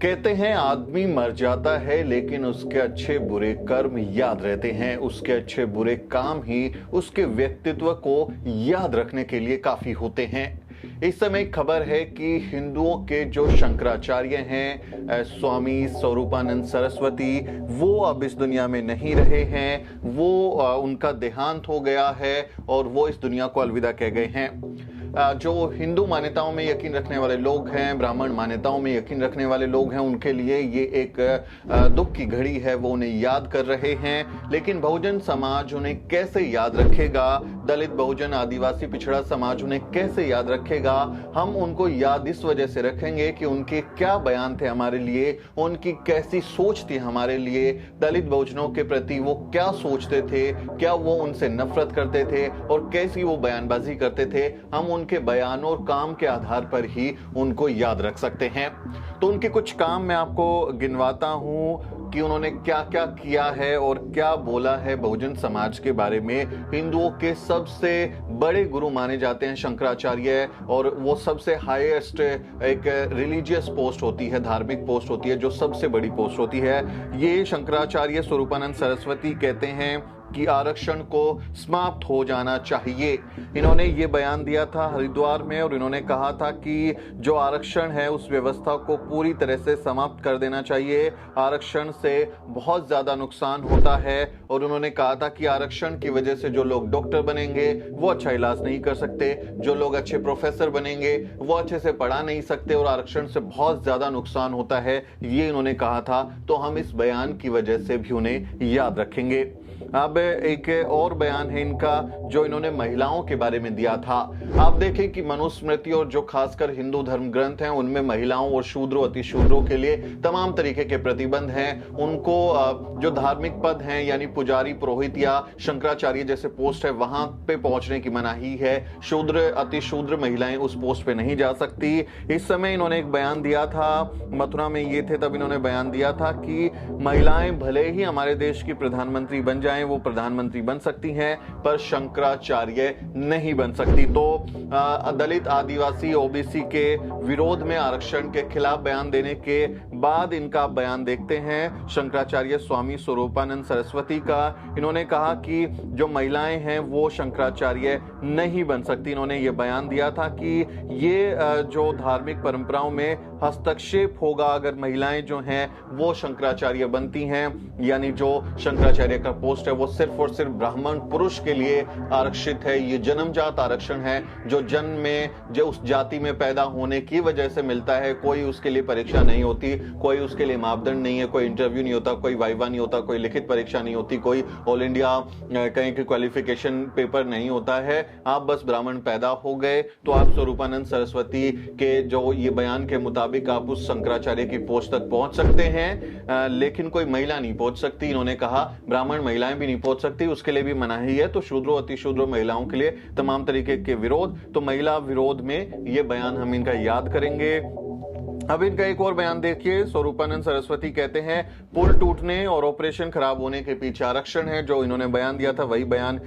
कहते हैं आदमी मर जाता है लेकिन उसके अच्छे बुरे कर्म याद रहते हैं। उसके अच्छे बुरे काम ही उसके व्यक्तित्व को याद रखने के लिए काफी होते हैं। इस समय खबर है कि हिंदुओं के जो शंकराचार्य हैं, स्वामी स्वरूपानंद सरस्वती, वो अब इस दुनिया में नहीं रहे हैं। वो उनका देहांत हो गया है और वो इस दुनिया को अलविदा कह गए हैं। जो हिंदू मान्यताओं में यकीन रखने वाले लोग हैं, ब्राह्मण मान्यताओं में यकीन रखने वाले लोग हैं, उनके लिए ये एक दुख की घड़ी है। वो उन्हें याद कर रहे हैं, लेकिन बहुजन समाज उन्हें कैसे याद रखेगा, दलित बहुजन आदिवासी पिछड़ा समाज उन्हें कैसे याद रखेगा। हम उनको याद इस वजह से रखेंगे कि उनके क्या बयान थे हमारे लिए, उनकी कैसी सोच थी हमारे लिए, दलित बहुजनों के प्रति वो क्या सोचते थे, क्या वो उनसे नफरत करते थे और कैसी वो बयानबाजी करते थे। हम उनके बयानों और काम के आधार पर ही उनको याद रख सकते हैं। तो उनके कुछ काम मैं आपको गिनवाता हूं कि उन्होंने क्या क्या किया है और क्या बोला है बहुजन समाज के बारे में। हिंदुओं के सबसे बड़े गुरु माने जाते हैं शंकराचार्य, और वो सबसे हाईएस्ट एक रिलीजियस पोस्ट होती है, धार्मिक पोस्ट होती है, जो सबसे बड़ी पोस्ट होती है। ये शंकराचार्य स्वरूपानंद सरस्वती कहते हैं कि आरक्षण को समाप्त हो जाना चाहिए। इन्होंने ये बयान दिया था हरिद्वार में, और इन्होंने कहा था कि जो आरक्षण है उस व्यवस्था को पूरी तरह से समाप्त कर देना चाहिए। आरक्षण से बहुत ज्यादा नुकसान होता है, और उन्होंने कहा था कि आरक्षण की वजह से जो लोग डॉक्टर बनेंगे वो अच्छा इलाज नहीं कर सकते, जो लोग अच्छे प्रोफेसर बनेंगे वो अच्छे से पढ़ा नहीं सकते, और आरक्षण से बहुत ज्यादा नुकसान होता है, ये इन्होंने कहा था। तो हम इस बयान की वजह से भी उन्हें याद रखेंगे। अब एक और बयान है इनका जो इन्होंने महिलाओं के बारे में दिया था। आप देखें कि मनुस्मृति और जो खासकर हिंदू धर्म ग्रंथ हैं उनमें महिलाओं और शूद्रों अतिशूद्रों के लिए तमाम तरीके के प्रतिबंध हैं। उनको जो धार्मिक पद हैं यानी पुजारी, पुरोहित या शंकराचार्य जैसे पोस्ट है वहां पे पहुंचने की मनाही है। शूद्र अतिशूद्र महिलाएं उस पोस्ट पे नहीं जा सकती। इस समय इन्होंने एक बयान दिया था, मथुरा में ये थे तब इन्होंने बयान दिया था कि महिलाएं भले ही हमारे देश की प्रधानमंत्री बन जाएं, वो प्रधानमंत्री बन सकती हैं, पर शंकराचार्य नहीं बन सकती। तो दलित आदिवासी ओबीसी के विरोध में आरक्षण के खिलाफ बयान देने के बाद इनका बयान देखते हैं शंकराचार्य स्वामी स्वरूपानंद सरस्वती का। इन्होंने कहा कि जो महिलाएं हैं वो शंकराचार्य नहीं बन सकती। इन्होंने ये बयान दिया था कि ये जो धार्मिक परंपराओं में हस्तक्षेप होगा अगर महिलाएं जो हैं वो शंकराचार्य बनती हैं, यानी जो शंकराचार्य का पोस्ट है वो सिर्फ और सिर्फ ब्राह्मण पुरुष के लिए आरक्षित है। ये जन्मजात आरक्षण है जो जन्म में जो उस जाति में पैदा होने की वजह से मिलता है। कोई उसके लिए परीक्षा नहीं होती, कोई उसके लिए मापदंड नहीं है, कोई इंटरव्यू नहीं होता, कोई वाइवा नहीं होता, कोई लिखित परीक्षा नहीं होती, कोई ऑल इंडिया कहीं की क्वालिफिकेशन पेपर नहीं होता है। आप बस ब्राह्मण पैदा हो गए तो आप स्वरूपानंद सरस्वती के जो ये बयान के मुताबिक आप उस शंकराचार्य की पोस्ट तक पहुंच सकते हैं, लेकिन कोई महिला नहीं पहुंच सकती। इन्होंने कहा ब्राह्मण महिलाएं भी नहीं पहुंच सकती, उसके लिए भी मनाही है। तो शूद्रों अतिशूद्रों महिलाओं के लिए तमाम तरीके के विरोध, तो महिला विरोध में ये बयान हम इनका याद करेंगे। अब इनका एक और बयान देखिए। स्वरूपानंद सरस्वती कहते हैं पुल टूटने और ऑपरेशन खराब होने के पीछे आरक्षण है। जो इन्होंने बयान दिया था वही बयान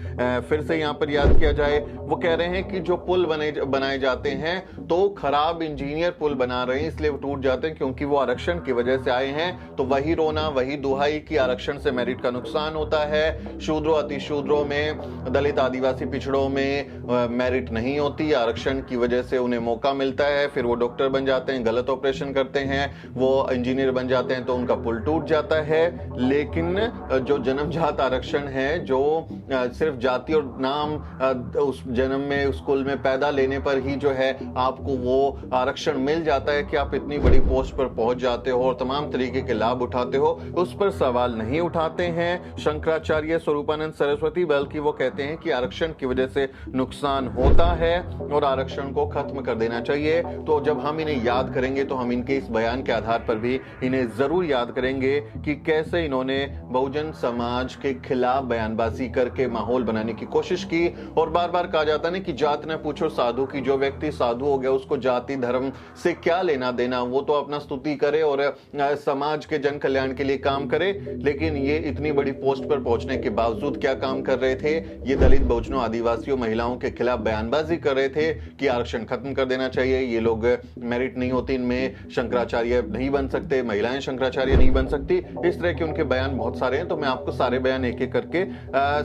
फिर से यहाँ पर याद किया जाए। वो कह रहे हैं कि जो पुल बनाए जाते हैं तो खराब इंजीनियर पुल बना रहे हैं, इसलिए वो टूट जाते हैं क्योंकि वो आरक्षण की वजह से आए हैं। तो वही रोना वही दुहाई कि आरक्षण से मेरिट का नुकसान होता है। शूद्रों अतिशूद्रों में, दलित आदिवासी पिछड़ों में मेरिट नहीं होती, आरक्षण की वजह से उन्हें मौका मिलता है, फिर वो डॉक्टर बन जाते हैं, गलत ऑपरेशन करते हैं, वो इंजीनियर बन जाते हैं तो उनका पुल टूट जाता है। लेकिन जो जन्मजात आरक्षण है, जो सिर्फ जाति और नाम उस जन्म में स्कूल में पैदा लेने पर ही जो है आपको वो आरक्षण मिल जाता है कि आप इतनी बड़ी पोस्ट पर पहुंच जाते हो और तमाम तरीके के लाभ उठाते हो, उस पर सवाल नहीं उठाते हैं शंकराचार्य स्वरूपानंद सरस्वती, बल्कि वो कहते हैं कि आरक्षण की वजह से नुकसान होता है और आरक्षण को खत्म कर देना चाहिए। तो जब हम इन्हें याद करेंगे तो हम इनके इस बयान के आधार पर भी इन्हें जरूर याद करेंगे कि कैसे इन्होंने बहुजन समाज के खिलाफ बयानबाजी करके माहौल बनाने की कोशिश की। और बार बार कहा जाता है कि जात न पूछो साधु की, जो व्यक्ति साधु हो गया उसको जाति धर्म से क्या लेना देना, वो तो अपना स्तुति करे और समाज के जन कल्याण के लिए काम करे। लेकिन ये इतनी बड़ी पोस्ट पर पहुंचने के बावजूद क्या काम कर रहे थे? ये दलित बहुजनों आदिवासियों महिलाओं के खिलाफ बयानबाजी कर रहे थे कि आरक्षण खत्म कर देना चाहिए, ये लोग मेरिट नहीं होती इनमें, शंकराचार्य नहीं बन सकते, महिलाएं शंकराचार्य नहीं बन सकती। इस तरह के उनके बयान बहुत सारे हैं, तो मैं आपको सारे बयान एक एक करके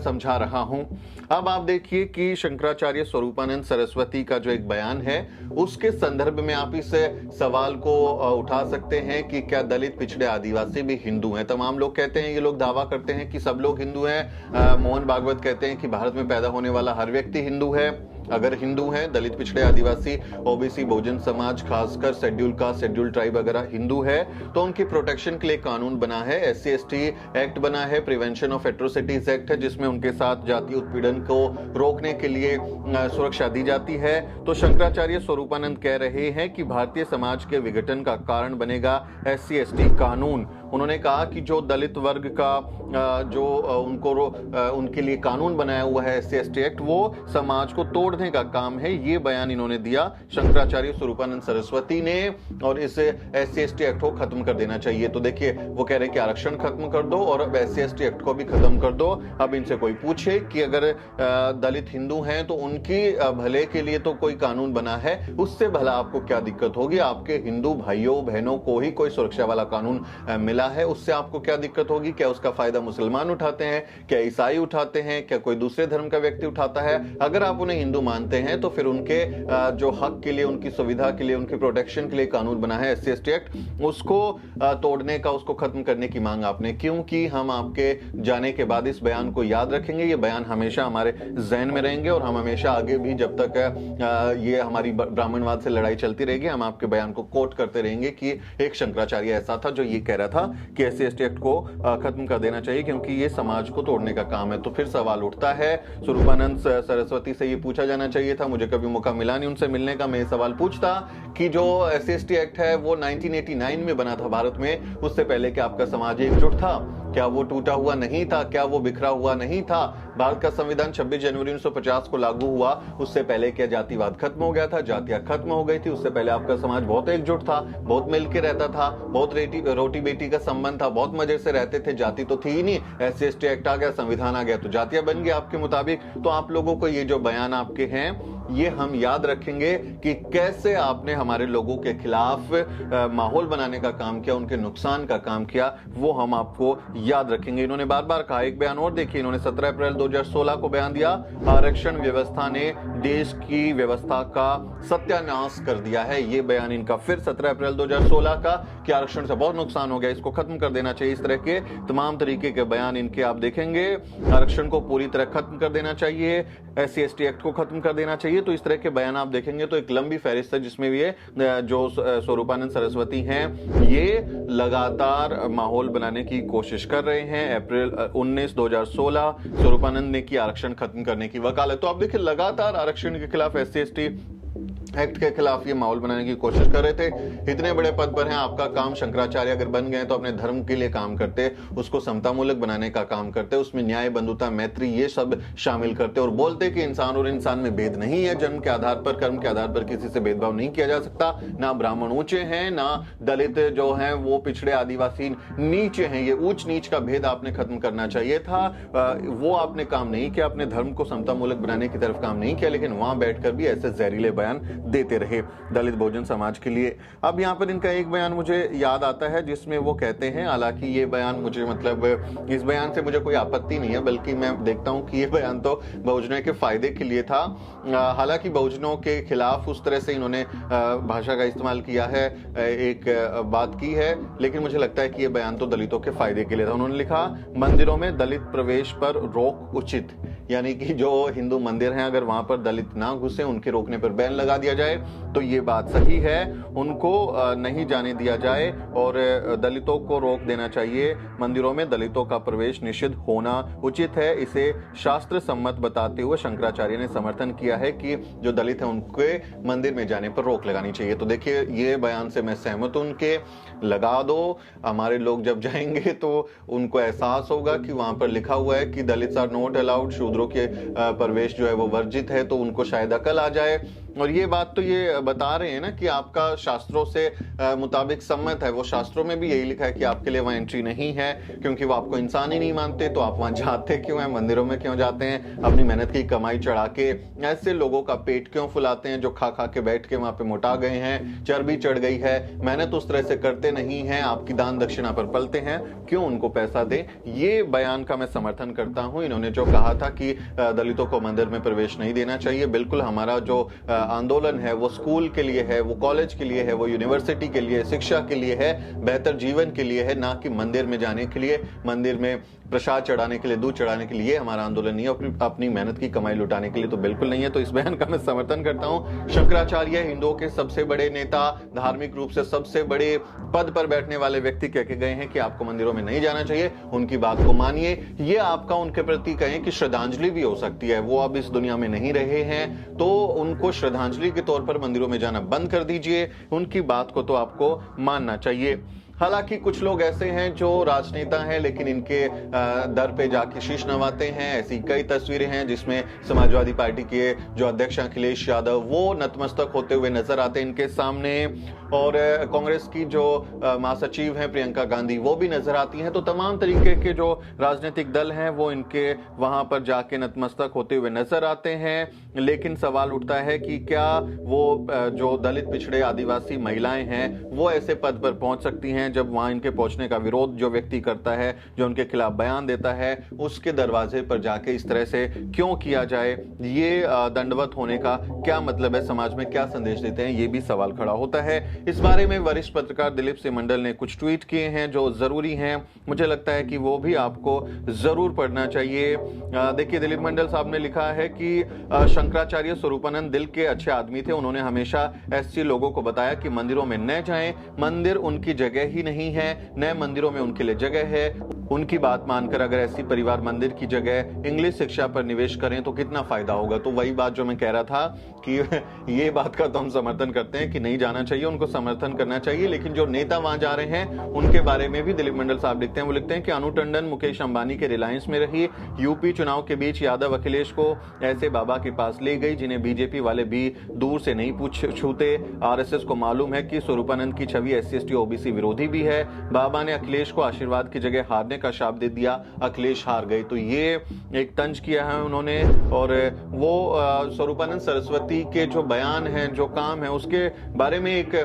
समझा रहा हूं। अब आप देखिए कि शंकराचार्य स्वरूपानंद सरस्वती का जो एक बयान है उसके संदर्भ में आप इस सवाल को उठा सकते हैं कि क्या दलित, पिछड़े, आदिवासी भी हिंदू हैं। तमाम लोग कहते हैं, ये लोग दावा करते हैं कि सब लोग हिंदू हैं। मोहन भागवत कहते हैं कि भारत में पैदा होने वाला हर व्यक्ति हिंदू है। अगर हिंदू हैं, दलित, पिछड़े, आदिवासी, ओबीसी, बहुजन समाज, खासकर शेड्यूल कास्ट, शेड्यूल ट्राइब वगैरह हिंदू है, तो उनकी प्रोटेक्शन के लिए कानून बना है, SC/ST एक्ट बना है, प्रिवेंशन ऑफ एट्रोसिटीज एक्ट है, जिसमें उनके साथ जातीय उत्पीड़न को रोकने के लिए सुरक्षा दी जाती है। तो शंकराचार्य स्वरूपानंद कह रहे हैं कि भारतीय समाज के विघटन का कारण बनेगा SC/ST कानून। उन्होंने कहा कि जो दलित वर्ग का जो उनके लिए कानून बनाया हुआ है SC/ST एक्ट, वो समाज को तोड़ने का काम है। ये बयान इन्होंने दिया शंकराचार्य स्वरूपानंद सरस्वती ने, और इस SC/ST एक्ट को खत्म कर देना चाहिए। तो देखिए, वो कह रहे हैं कि आरक्षण खत्म कर दो और अब SC/ST एक्ट को भी खत्म कर दो। अब इनसे कोई पूछे कि अगर दलित हिंदू हैं तो उनकी भले के लिए तो कोई कानून बना है, उससे भला आपको क्या दिक्कत होगी? आपके हिंदू भाइयों बहनों को ही कोई सुरक्षा वाला कानून मिला है, उससे आपको क्या दिक्कत होगी? क्या उसका फायदा मुसलमान उठाते हैं? क्या ईसाई उठाते हैं? क्या कोई दूसरे धर्म का व्यक्ति उठाता है? अगर आप उन्हें हिंदू मानते हैं तो फिर उनके जो हक के लिए, उनकी सुविधा के लिए, उनकी प्रोटेक्शन के लिए कानून बना है SC/ST एक्ट, उसको तोड़ने का, उसको खत्म करने की मांग आपने क्यों की? हम आपके जाने के बाद इस बयान को याद रखेंगे। ये बयान हमेशा हमारे जहन में रहेंगे और हम हमेशा आगे भी, जब तक ये हमारी ब्राह्मणवाद से लड़ाई चलती रहेगी, हम आपके बयान को कोट करते रहेंगे कि एक शंकराचार्य ऐसा था जो ये कह रहा था कि SC/ST एक्ट को खत्म कर देना चाहिए क्योंकि ये समाज को तोड़ने का काम है। तो फिर सवाल उठता है, स्वरूपानंद सरस्वती से ये पूछा जाना चाहिए था, मुझे कभी मौका मिला नहीं उनसे मिलने का, मैं ये सवाल पूछता कि जो SC/ST एक्ट है वो 1989 में बना था भारत में, उससे पहले क्या आपका समाज एकजुट था? क्या वो टूटा हुआ नहीं था? क्या वो बिखरा हुआ नहीं था? भारत का संविधान 26 जनवरी 1950 को लागू हुआ, उससे पहले क्या जातिवाद खत्म हो गया था? जातियां खत्म हो गई थी? उससे पहले आपका समाज बहुत एकजुट था, बहुत मिलके रहता था, बहुत रोटी बेटी का संबंध था, बहुत मजे से रहते थे, जाति तो थी ही नहीं। SC/ST एक्ट आ गया, संविधान आ गया तो जातियां बन गई आपके मुताबिक। तो आप लोगों को ये जो बयान आपके हैं, ये हम याद रखेंगे कि कैसे आपने हमारे लोगों के खिलाफ माहौल बनाने का काम किया, उनके नुकसान का काम किया, वो हम आपको याद रखेंगे। इन्होंने बार बार कहा, एक बयान और देखिए, इन्होंने 17 अप्रैल 2016 को बयान दिया, आरक्षण व्यवस्था ने देश की व्यवस्था का सत्यानाश कर दिया है। ये बयान इनका फिर 17 अप्रैल 2016 का कि आरक्षण से बहुत नुकसान हो गया, इसको खत्म कर देना चाहिए। इस तरह के तमाम तरीके के बयान इनके आप देखेंगे। आरक्षण को पूरी तरह खत्म कर देना चाहिए, SC/ST एक्ट को खत्म कर देना चाहिए। तो इस तरह के बयान आप देखेंगे तो एक लंबी फहरिस्त है जिसमें भी ये जो स्वरूपानंद सरस्वती हैं, ये लगातार माहौल बनाने की कोशिश कर रहे हैं। अप्रैल 19 2016 स्वरूपानंद ने की आरक्षण खत्म करने की वकालत। तो आप देखिए, लगातार आरक्षण के खिलाफ, SC/ST एक्ट के खिलाफ ये माहौल बनाने की कोशिश कर रहे थे। इतने बड़े पद पर हैं, आपका काम, शंकराचार्य अगर बन गए तो अपने धर्म के लिए काम करते, उसको समतामूलक बनाने का काम करते, उसमें न्याय, बंधुता, मैत्री ये सब शामिल करते और बोलते कि इंसान और इंसान में भेद नहीं है, जन्म के आधार पर, कर्म के आधार पर किसी से भेदभाव नहीं किया जा सकता। ना ब्राह्मण ऊंचे हैं, ना दलित जो हैं वो पिछड़े, आदिवासी नीचे हैं। ये ऊंच नीच का भेद आपने खत्म करना चाहिए था। वो आपने काम नहीं किया, अपने धर्म को समतामूलक बनाने की तरफ काम नहीं किया, लेकिन वहां बैठकर भी ऐसे जहरीले बयान देते रहे दलित बहुजन समाज के लिए। अब यहाँ पर इनका एक बयान मुझे याद आता है जिसमें वो कहते हैं, हालांकि ये बयान मुझे, मतलब इस बयान से मुझे कोई आपत्ति नहीं है, बल्कि मैं देखता हूं कि ये बयान तो बहुजनों के फायदे के लिए था। हालांकि बहुजनों के खिलाफ उस तरह से इन्होंने भाषा का इस्तेमाल किया है, एक बात की है, लेकिन मुझे लगता है कि ये बयान तो दलितों के फायदे के लिए था। उन्होंने लिखा, मंदिरों में दलित प्रवेश पर रोक उचित, यानी कि जो हिंदू मंदिर हैं अगर वहां पर दलित ना घुसे, उनके रोकने पर बैन लगा दिया जाए तो ये बात सही है, उनको नहीं जाने दिया जाए और दलितों को रोक देना चाहिए। मंदिरों में दलितों का प्रवेश निषिद्ध होना उचित है। इसे शास्त्र सम्मत बताते हुए शंकराचार्य ने समर्थन किया है कि जो दलित हैं उनके मंदिर में जाने पर रोक लगानी चाहिए। तो देखिए, ये बयान से मैं सहमत हूं, उनके लगा दो। हमारे लोग जब जाएंगे तो उनको एहसास होगा कि वहां पर लिखा हुआ है कि दलित आर नॉट अलाउड, शूद्रों के प्रवेश जो है वो वर्जित है, तो उनको शायद अकल आ जाए। और ये बात तो ये बता रहे हैं ना कि आपका शास्त्रों से मुताबिक सम्मत है। वो शास्त्रों में भी यही लिखा है कि आपके लिए वहां एंट्री नहीं है, क्योंकि वो आपको इंसान ही नहीं मानते। तो आप वहां जाते क्यों हैं, मंदिरों में क्यों जाते हैं, अपनी मेहनत की कमाई चढ़ा के ऐसे लोगों का पेट क्यों फुलाते हैं जो खा खा के बैठ के वहां पे मोटा गए हैं, चर्बी चढ़ गई है, मेहनत उस तरह से करते नहीं हैं, आपकी दान दक्षिणा पर पलते हैं, क्यों उनको पैसा दे। ये बयान का मैं समर्थन करता हूं। इन्होंने जो कहा था कि दलितों को मंदिर में प्रवेश नहीं देना चाहिए, बिल्कुल हमारा जो आंदोलन है वो स्कूल के लिए है, वो कॉलेज के लिए है, वो यूनिवर्सिटी के लिए, शिक्षा के लिए है, बेहतर जीवन के लिए है, ना कि मंदिर में जाने के लिए, मंदिर में प्रसाद चढ़ाने के लिए, दूध चढ़ाने के लिए हमारा आंदोलन नहीं है, अपनी मेहनत की कमाई लुटाने के लिए तो बिल्कुल नहीं है। तो इस बयान का मैं समर्थन करता हूं। शंकराचार्य हिंदुओं के सबसे बड़े नेता, धार्मिक रूप से सबसे बड़े पद पर बैठने वाले व्यक्ति कह के गए हैं कि आपको मंदिरों में नहीं जाना चाहिए, उनकी बात को मानिए। ये आपका उनके प्रति कहें कि श्रद्धांजलि भी हो सकती है। वो अब इस दुनिया में नहीं रहे हैं तो उनको श्रद्धांजलि के तौर पर मंदिरों में जाना बंद कर दीजिए, उनकी बात को तो आपको मानना चाहिए। हालांकि कुछ लोग ऐसे हैं जो राजनेता हैं लेकिन इनके दर पे जाके शीश नवाते हैं। ऐसी कई तस्वीरें हैं जिसमें समाजवादी पार्टी के जो अध्यक्ष अखिलेश यादव वो नतमस्तक होते हुए नजर आते हैं इनके सामने, और कांग्रेस की जो महासचिव हैं प्रियंका गांधी वो भी नजर आती हैं। तो तमाम तरीके के जो राजनीतिक दल हैं वो इनके वहां पर जाके नतमस्तक होते हुए नजर आते हैं। लेकिन सवाल उठता है कि क्या वो जो दलित पिछड़े आदिवासी महिलाएं हैं वो ऐसे पद पर पहुंच सकती हैं जब वहां इनके पहुंचने का विरोध जो व्यक्ति करता है, जो उनके खिलाफ बयान देता है, उसके दरवाजे पर जाके इस तरह से क्यों किया जाए। ये दंडवत होने का क्या मतलब है, समाज में क्या संदेश देते हैं, ये भी सवाल खड़ा होता है। इस बारे में वरिष्ठ पत्रकार दिलीप सिंह मंडल ने कुछ ट्वीट किए हैं जो जरूरी हैं। मुझे लगता है कि वो भी आपको जरूर पढ़ना चाहिए। देखिए, दिलीप मंडल साहब ने लिखा है कि शंकराचार्य स्वरूपानंद दिल के अच्छे आदमी थे। उन्होंने हमेशा एससी लोगों को बताया कि मंदिरों में न जाएं, मंदिर उनकी जगह ही नहीं है, नए मंदिरों में उनके लिए जगह है। उनकी बात मानकर अगर ऐसी परिवार मंदिर की जगह इंग्लिश शिक्षा पर निवेश करें तो कितना फायदा होगा। तो वही बात जो मैं कह रहा था कि ये बात का तो हम समर्थन करते हैं कि नहीं जाना चाहिए, उनको समर्थन करना चाहिए। लेकिन जो नेता वहां जा रहे हैं उनके बारे में भी दिलीप मंडल साहब लिखते हैं। वो लिखते हैं कि अनु टंडन मुकेश अंबानी के रिलायंस में रही, यूपी चुनाव के बीच यादव अखिलेश को ऐसे बाबा के पास ले गई जिन्हें बीजेपी वाले भी दूर से नहीं छूते। आरएसएस को मालूम है कि स्वरूपानंद की छवि SC/ST ओबीसी विरोधी भी है। बाबा ने अखिलेश को आशीर्वाद की जगह हारने का शाप दे दिया, अखिलेश हार गए। तो ये एक तंज किया है उन्होंने। और वो स्वरूपानंद सरस्वती के जो बयान हैं, जो काम है, उसके बारे में एक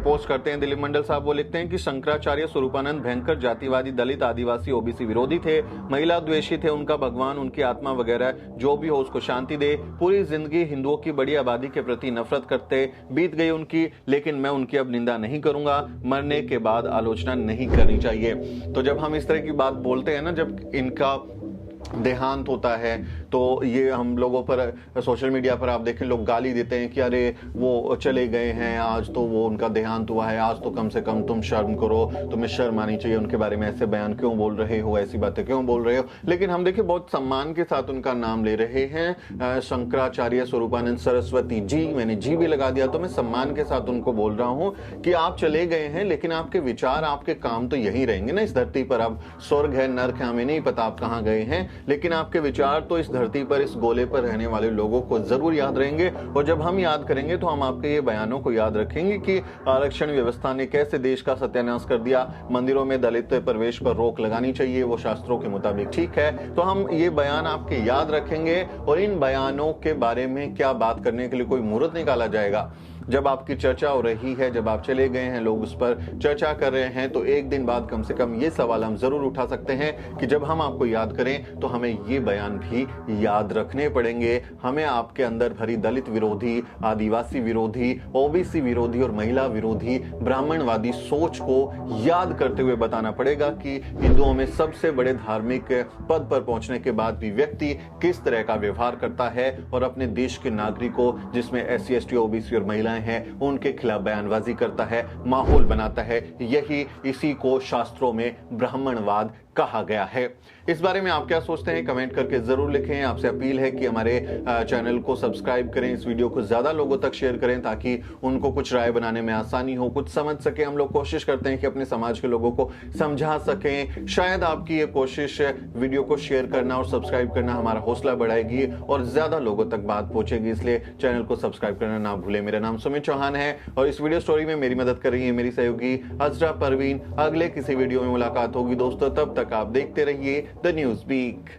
पोस्ट करते हैं दिलीप मंडल साहब। वो लिखते हैं कि शंकराचार्य स्वरूपानंद भयंकर जातिवादी, दलित, आदिवासी, ओबीसी विरोधी थे, महिला द्वेषी थे। उनका भगवान, उनकी आत्मा वगैरह जो भी हो उसको शांति दे। पूरी जिंदगी हिंदुओं की बड़ी आबादी के प्रति नफरत करते बीत गई उनकी, लेकिन मैं उनकी अब निंदा नहीं करूंगा। मरने के बाद आलोचना नहीं करनी चाहिए। तो जब हम इस तरह की बात बोलते हैं ना, जब इनका देहांत होता है तो ये हम लोगों पर सोशल मीडिया पर आप देखें लोग गाली देते हैं कि अरे वो चले गए हैं, आज तो वो उनका देहांत हुआ है, आज तो कम से कम तुम शर्म करो, तुम्हें शर्म आनी चाहिए, उनके बारे में ऐसे बयान क्यों बोल रहे हो, ऐसी बातें क्यों बोल रहे हो। लेकिन हम देखिए बहुत सम्मान के साथ उनका नाम ले रहे हैं, शंकराचार्य स्वरूपानंद सरस्वती जी। मैंने जी भी लगा दिया, तो मैं सम्मान के साथ उनको बोल रहा हूं कि आप चले गए हैं लेकिन आपके विचार, आपके काम तो यही रहेंगे ना इस धरती पर। अब स्वर्ग है, नर्क है, हमें नहीं पता आप कहां गए हैं, लेकिन आपके विचार तो इस धरती पर, इस गोले पर रहने वाले लोगों को जरूर याद रहेंगे। और जब हम याद करेंगे तो हम आपके ये बयानों को याद रखेंगे कि आरक्षण व्यवस्था ने कैसे देश का सत्यानाश कर दिया। मंदिरों में दलित प्रवेश पर रोक लगानी चाहिए, वो शास्त्रों के मुताबिक ठीक है। तो हम ये बयान आपके याद रखेंगे और इन बयानों के बारे में क्या बात करने के लिए कोई मुहूर्त निकाला जाएगा। जब आपकी चर्चा हो रही है, जब आप चले गए हैं, लोग उस पर चर्चा कर रहे हैं, तो एक दिन बाद कम से कम ये सवाल हम जरूर उठा सकते हैं कि जब हम आपको याद करें तो हमें ये बयान भी याद रखने पड़ेंगे। हमें आपके अंदर भरी दलित विरोधी, आदिवासी विरोधी, ओबीसी विरोधी और महिला विरोधी ब्राह्मणवादी सोच को याद करते हुए बताना पड़ेगा कि हिंदुओं में सबसे बड़े धार्मिक पद पर पहुंचने के बाद भी व्यक्ति किस तरह का व्यवहार करता है और अपने देश के नागरिकों, जिसमें SC/ST, ओबीसी और महिला हैं, उनके खिलाफ बयानबाजी करता है, माहौल बनाता है। यही इसी को शास्त्रों में ब्राह्मणवाद कहा गया है। इस बारे में आप क्या सोचते हैं, कमेंट करके जरूर लिखें। आपसे अपील है कि हमारे चैनल को सब्सक्राइब करें, इस वीडियो को ज्यादा लोगों तक शेयर करें ताकि उनको कुछ राय बनाने में आसानी हो, कुछ समझ सके। हम लोग कोशिश करते हैं कि अपने समाज के लोगों को समझा सकें। शायद आपकी ये कोशिश वीडियो को शेयर करना और सब्सक्राइब करना हमारा हौसला बढ़ाएगी और ज्यादा लोगों तक बात पहुंचेगी, इसलिए चैनल को सब्सक्राइब करना ना भूलें। मेरा नाम सुमित चौहान है और इस वीडियो स्टोरी में मेरी मदद कर रही है मेरी सहयोगी अजरा परवीन। अगले किसी वीडियो में मुलाकात होगी दोस्तों, तब तक आप देखते रहिए द न्यूज़ वीक।